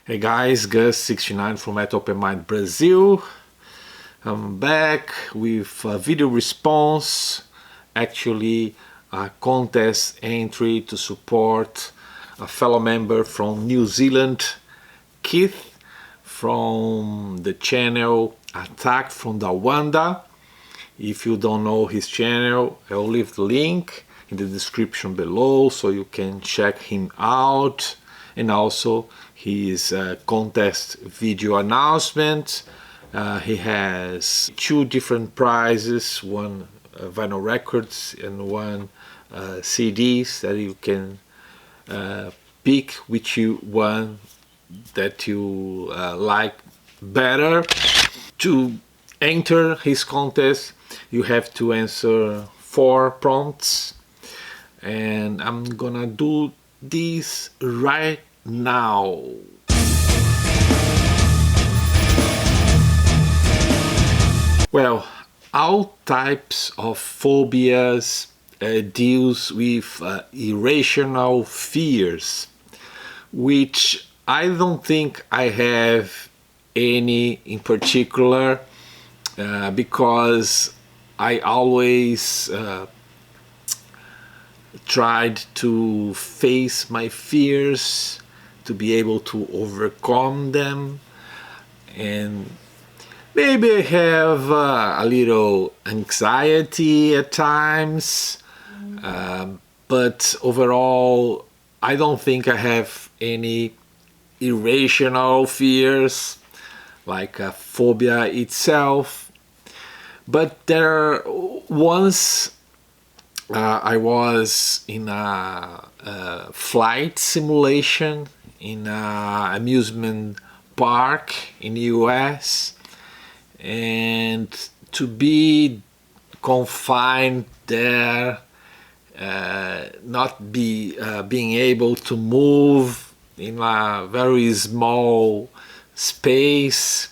Hey guys, Gus69 from at Open Mind Brazil. I'm back with a video response, actually a contest entry to support a fellow member from New Zealand, Keith, from the channel Attack from Rwanda. If you don't know his channel, I'll leave the link in the description below so you can check him out, and also his contest video announcement. He has two different prizes, one vinyl records and one CDs that you can pick which one that you like better. To enter his contest, you have to answer 4 prompts, and I'm gonna do this right now. Well, all types of phobias deals with irrational fears, which I don't think I have any in particular, because I always tried to face my fears, to be able to overcome them, and maybe I have a little anxiety at times, but overall I don't think I have any irrational fears like a phobia itself. But once I was in a flight simulation in an amusement park in the US, and to be confined there, not being able to move in a very small space,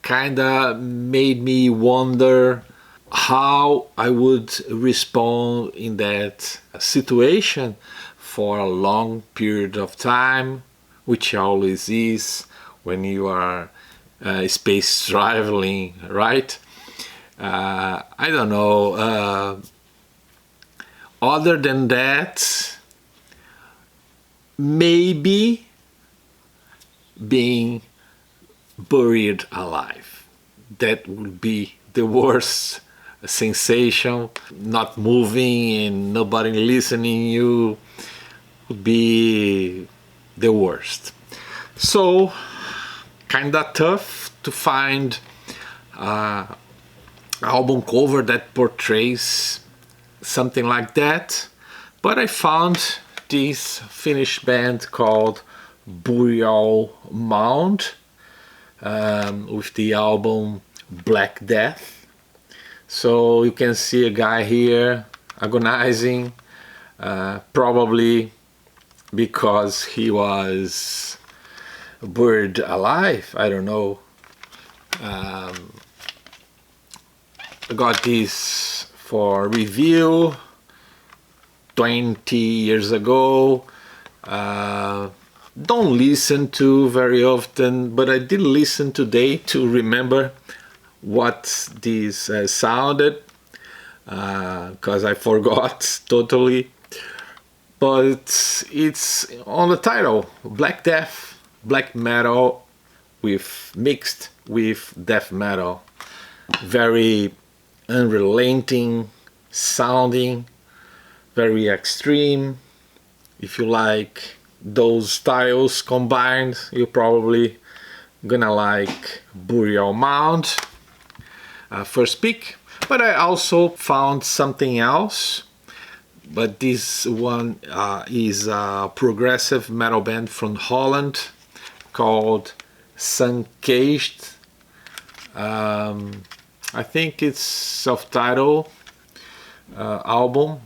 kinda made me wonder how I would respond in that situation for a long period of time, which always is when you are space traveling, right? I don't know. Other than that, maybe being buried alive. That would be the worst sensation. Not moving and nobody listening you would be the worst. So kinda tough to find an album cover that portrays something like that, but I found this Finnish band called Burial Mound with the album Black Death. So you can see a guy here agonizing, probably because he was buried alive. I don't know. I got this for review 20 years ago. Don't listen to very often, but I did listen today to remember what this sounded, because I forgot totally. But it's on the title, Black Death, black metal with mixed with death metal. Very unrelenting sounding, very extreme. If you like those styles combined, you're probably gonna like Burial Mound, first pick. But I also found something else, but this one is a progressive metal band from Holland called Suncaged. I think it's self-titled album,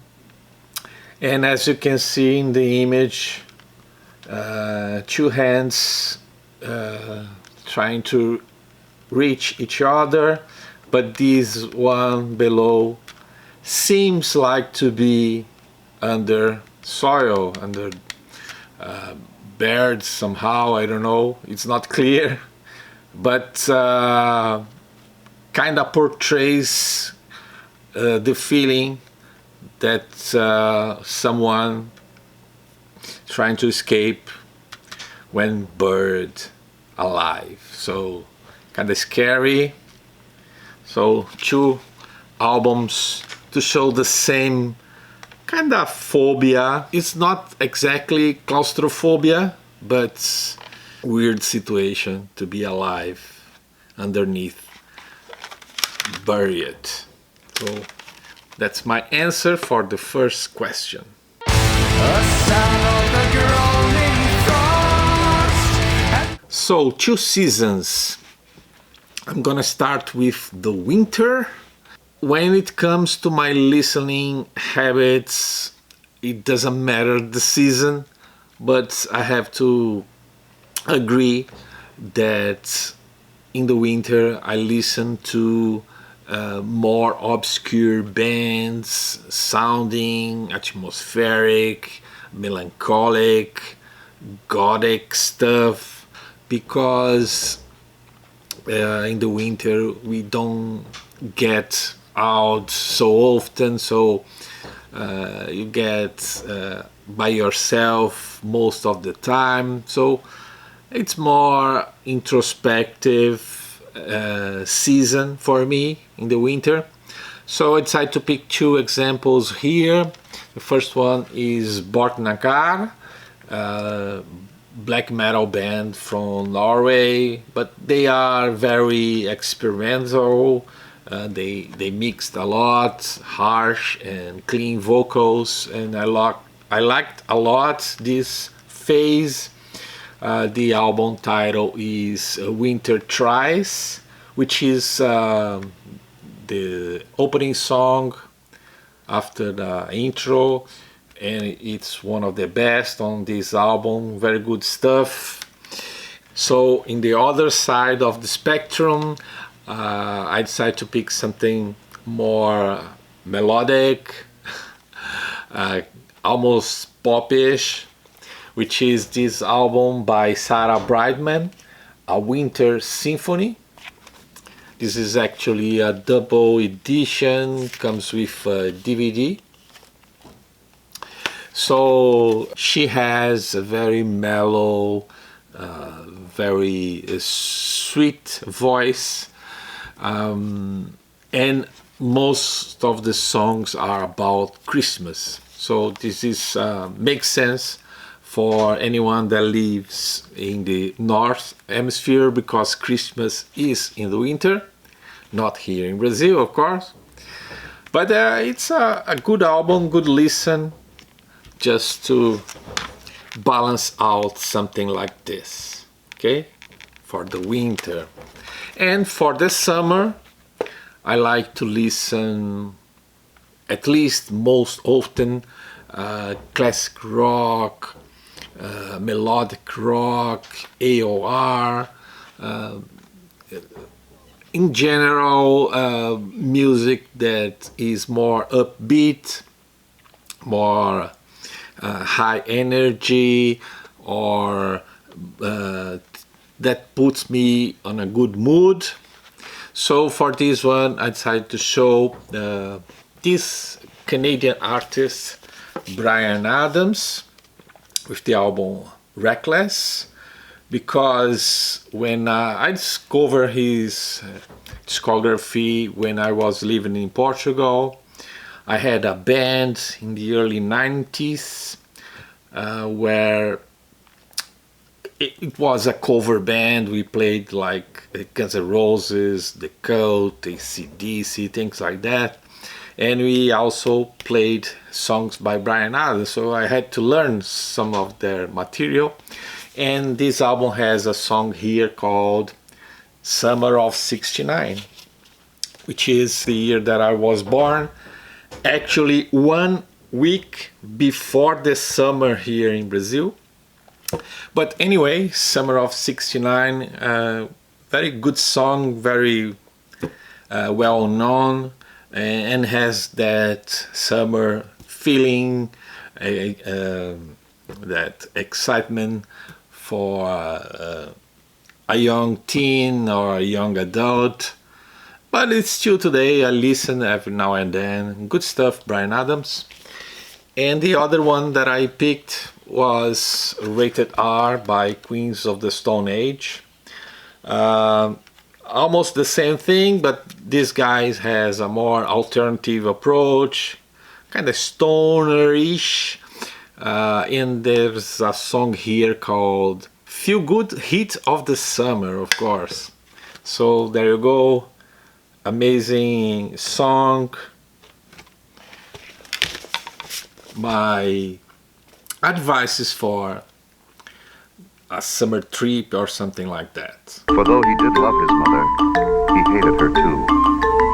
and as you can see in the image, 2 hands trying to reach each other, but this one below seems like to be under soil, under bird somehow, I don't know, it's not clear, but kind of portrays the feeling that someone trying to escape when bird alive. So kind of scary. So two albums to show the same kind of phobia. It's not exactly claustrophobia, but weird situation to be alive underneath, buried. So that's my answer for the first question. So 2 seasons. I'm gonna start with the winter. When it comes to my listening habits, it doesn't matter the season, but I have to agree that in the winter I listen to more obscure bands, sounding atmospheric, melancholic, gothic stuff, because in the winter we don't get out so often, so you get by yourself most of the time, so it's more introspective season for me in the winter. So I decided to pick 2 examples here. The first one is Bortnagar, black metal band from Norway, but they are very experimental. They mixed a lot, harsh and clean vocals, and I liked a lot this phase. The album title is Winter Tries, which is the opening song after the intro, and it's one of the best on this album. Very good stuff. So in the other side of the spectrum, I decided to pick something more melodic, almost popish, which is this album by Sarah Brightman, A Winter Symphony. This is actually a double edition, comes with a DVD. So she has a very mellow, very sweet voice, and most of the songs are about Christmas. So this is makes sense for anyone that lives in the North Hemisphere, because Christmas is in the winter, not here in Brazil, of course. But it's a good album, good listen, just to balance out something like this, okay, for the winter. And for the summer, I like to listen, at least most often, classic rock, melodic rock, AOR, in general music that is more upbeat, more high energy, or that puts me on a good mood. So for this one I decided to show this Canadian artist Bryan Adams with the album Reckless, because when I discovered his discography when I was living in Portugal, I had a band in the early 90s where it was a cover band. We played like Guns N' Roses, The Cult, AC/DC, things like that. And we also played songs by Bryan Adams, so I had to learn some of their material. And this album has a song here called Summer of '69, which is the year that I was born. Actually 1 week before the summer here in Brazil. But anyway, Summer of '69, very good song, very well known, and has that summer feeling, that excitement for a young teen or a young adult. But it's still today, I listen every now and then. Good stuff, Bryan Adams. And the other one that I picked was Rated R by Queens of the Stone Age. Almost the same thing, but this guy has a more alternative approach, kind of stoner-ish. And there's a song here called Feel Good Hit of the Summer, of course. So there you go. Amazing song. My advice is for a summer trip or something like that. For though he did love his mother, he hated her too,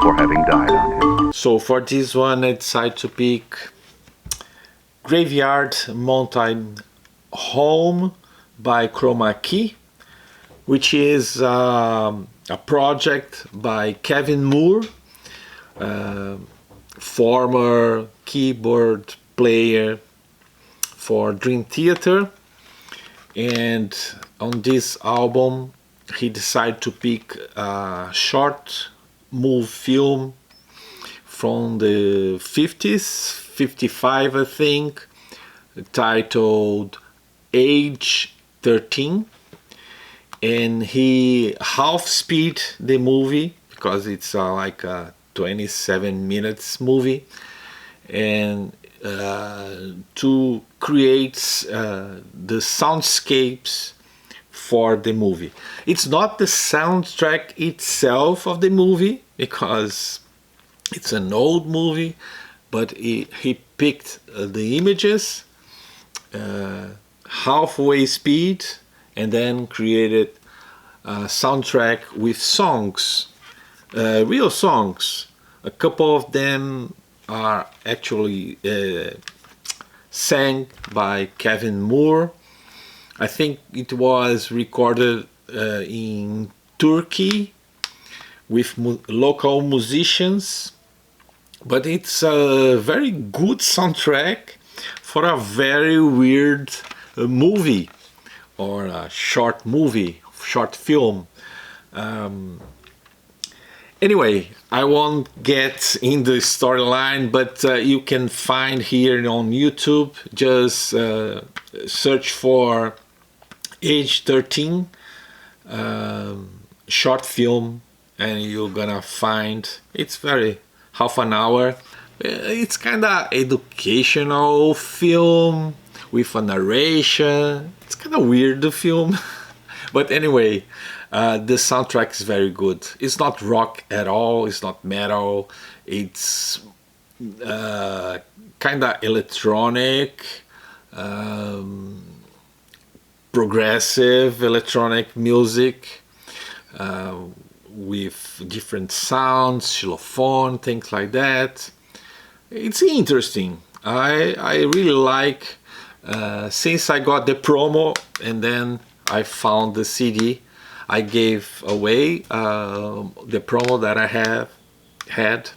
for having died on him. So for this one, I decided to pick Graveyard Mountain Home by Chroma Key, which is a project by Kevin Moore, former keyboard player for Dream Theater. And on this album he decided to pick a short movie film from the 50s, 55 I think, titled Age 13, and he half speed the movie because it's like a 27 minutes movie, and to create the soundscapes for the movie. It's not the soundtrack itself of the movie because it's an old movie, but he picked the images, halfway speed, and then created a soundtrack with songs, real songs. A couple of them are actually sang by Kevin Moore. I think it was recorded in Turkey with local musicians, but it's a very good soundtrack for a very weird movie or a short movie, short film. Anyway, I won't get in the storyline, but you can find here on YouTube, just search for Age 13 short film, and you're gonna find it's very half an hour. It's kind of educational film with a narration. It's kind of weird, the film. But anyway, the soundtrack is very good. It's not rock at all, it's not metal, it's kind of electronic, progressive electronic music with different sounds, xylophone, things like that. It's interesting. I really like, since I got the promo and then I found the CD, I gave away the promo that I had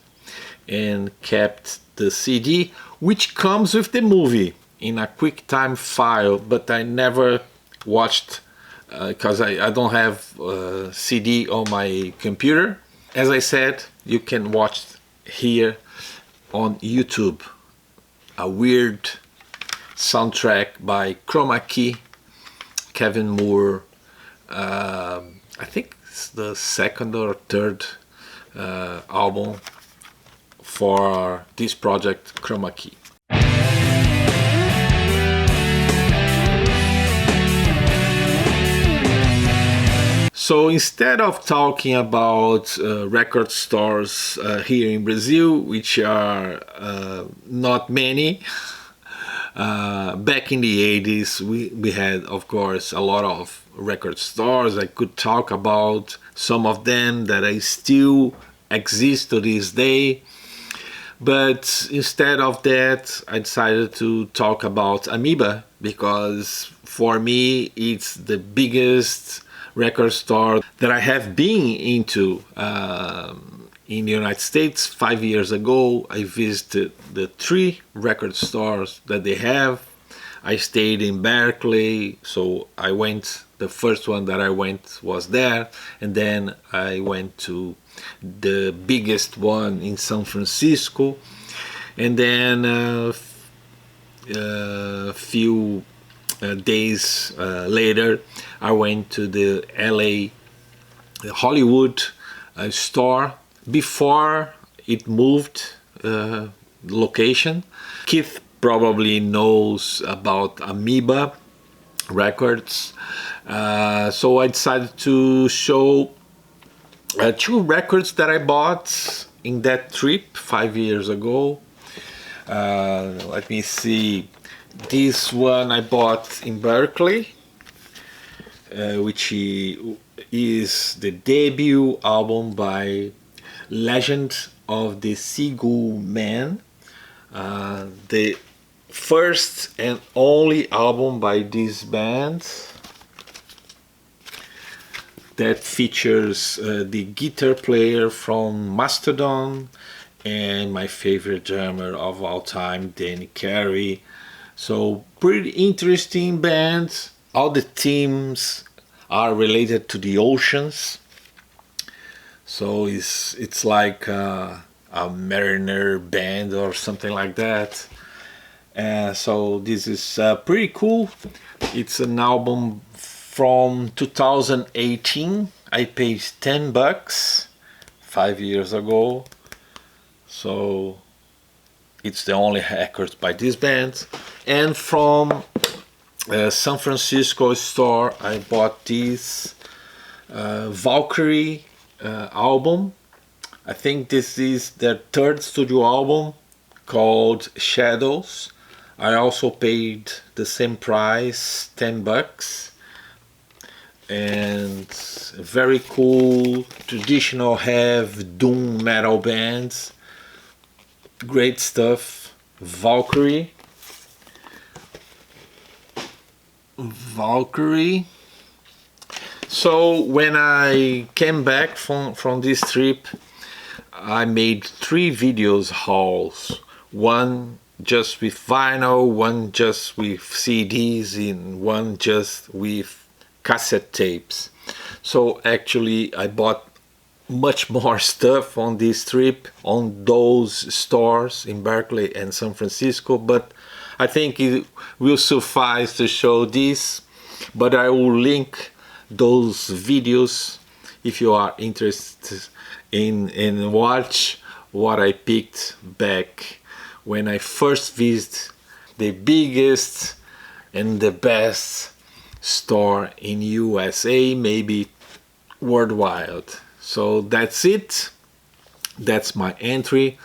and kept the CD, which comes with the movie in a QuickTime file, but I never watched because I don't have CD on my computer. As I said, you can watch here on YouTube a weird soundtrack by Chroma Key, Kevin Moore. I think it's the second or third album for this project, Chroma Key. So instead of talking about record stores here in Brazil, which are not many, back in the 80s we had, of course, a lot of record stores. I could talk about some of them that I still exist to this day, but instead of that I decided to talk about Amoeba, because for me it's the biggest record store that I have been into in the United States. 5 years ago I visited the 3 record stores that they have. I stayed in Berkeley, so I went, the first one that I went was there, and then I went to the biggest one in San Francisco, and then a few days later I went to the LA Hollywood store before it moved location. Keith probably knows about Amoeba Records, so I decided to show two records that I bought in that trip 5 years ago. Let me see. This one I bought in Berkeley, which is the debut album by Legend of the Seagull Man, the first and only album by this band that features the guitar player from Mastodon and my favorite drummer of all time, Danny Carey. So pretty interesting band. All the themes are related to the oceans. So it's like a mariner band or something like that. So this is pretty cool. It's an album from 2018. I paid $10 5 years ago. So it's the only record by this band. And from San Francisco store I bought this Valkyrie album. I think this is their third studio album called Shadows. I also paid the same price, $10, and very cool traditional heavy doom metal bands. Great stuff. Valkyrie. So when I came back from this trip, I made 3 videos hauls. One just with vinyl, one just with CDs, and one just with cassette tapes. So actually I bought much more stuff on this trip, on those stores in Berkeley and San Francisco, but I think it will suffice to show this. But I will link those videos if you are interested in watch what I picked back when I first visited the biggest and the best store in USA, maybe worldwide. So that's it. That's my entry.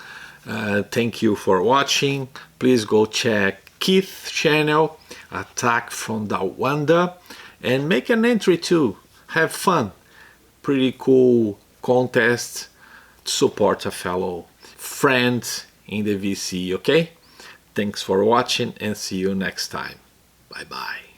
Thank you for watching. Please go check Keith's channel, Attack from Down Under, and make an entry too. Have fun. Pretty cool contest to support a fellow friend in the VC, okay? Thanks for watching and see you next time. Bye bye.